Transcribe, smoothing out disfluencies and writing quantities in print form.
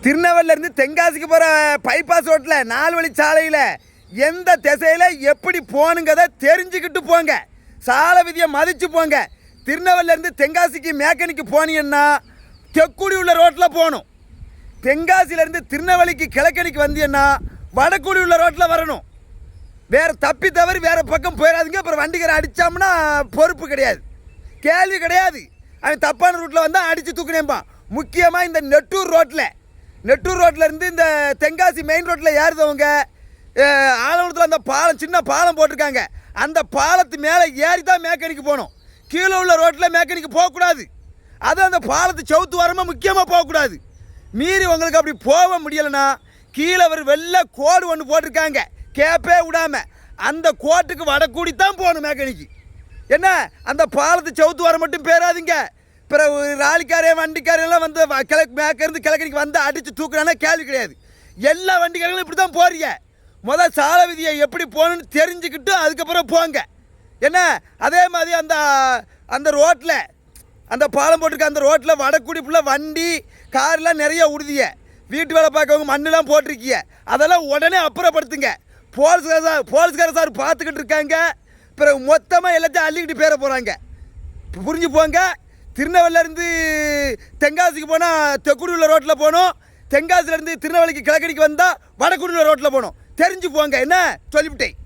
திருநெல்வேலியிலேருந்து தென்காசிக்கு போகிற பைபாஸ் ரோட்டில் 4 வழி சாலையில் எந்த திசையில் எப்படி போகணுங்கிறத தெரிஞ்சுக்கிட்டு போங்க. சாலை விதியை மதித்து போங்க. திருநெல்வேலியிலேருந்து தென்காசிக்கு மேக்கனிக்கு போனீங்கன்னா தெக்குடி உள்ள ரோட்டில் போகணும். தென்காசியிலேருந்து திருநெல்வேலிக்கு கிழக்கணிக்கு வந்தீங்கன்னா வடக்குடி உள்ள ரோட்டில் வரணும். வேறு தப்பி தவறி வேறு பக்கம் போயிடாதீங்க. அப்புறம் வண்டிக்கார அடித்தோம்னா பொறுப்பு கிடையாது, கேள்வி கிடையாது. அவன் தப்பான ரூட்டில் வந்தால் அடித்து தூக்கினேம்பான். முக்கியமாக இந்த நெட்டூர் ரோட்டில் இருந்து இந்த தென்காசி மெயின் ரோட்டில் ஏறுதவங்க ஆலங்குளத்தில் அந்த பாலம், சின்ன பாலம் போட்டிருக்காங்க. அந்த பாலத்து மேலே ஏறி தான் மேக்கனிக்கு போகணும். கீழே உள்ள ரோட்டில் மேக்கனிக்கு போகக்கூடாது. அதுவும் அந்த பாலத்து சவுத்து வரமாக முக்கியமாக போகக்கூடாது. மீறி உங்களுக்கு அப்படி போக முடியலைன்னா கீழே ஒரு வெள்ளை கோடு ஒன்று போட்டிருக்காங்க, கேப்பே விடாமல். அந்த கோட்டுக்கு வடக்கூடி தான் போகணும் மேக்கனிக்கு. என்ன, அந்த பாலத்து சவுத்து வர மட்டும் பேராதிங்க. பிறகு ராலிக்காரே வண்டிக்காரெல்லாம் வந்து மேக்கிருந்து கிழக்கணிக்கு வந்து அடித்து தூக்குறானா கேள்வி கிடையாது. எல்லா வண்டிக்காரங்களும் இப்படி தான் போறீங்க. முதல் சாலை விதியை எப்படி போகணுன்னு தெரிஞ்சுக்கிட்டு அதுக்கப்புறம் போங்க. என்ன, அதே மாதிரி அந்த ரோட்டில், அந்த பாலம் போட்டிருக்க அந்த ரோட்டில் வடக்குடி ஃபுல்லாக வண்டி கார்லாம் நிறைய உறுதிய. வீட்டு வேலை பார்க்கவங்க மண்ணெலாம் போட்டிருக்கீங்க, அதெல்லாம் உடனே அப்புறப்படுத்துங்க. போலீஸ்கார சார் பார்த்துக்கிட்டு இருக்காங்க. பிறகு மொத்தமாக எல்லாத்தையும் அள்ளிக்கிட்டு பேர போகிறாங்க. புரிஞ்சு போங்க. திருநெல்வேலியிலேருந்து தென்காசிக்கு போனால் தெக்குடி உள்ள ரோட்டில் போகணும். தென்காசிலேருந்து திருநெல்வேலிக்கு கிழக்கணிக்கு வந்தால் வடக்குடி உள்ள ரோட்டில் போகணும். தெரிஞ்சு போங்க. என்ன சொல்லிவிட்டேன்.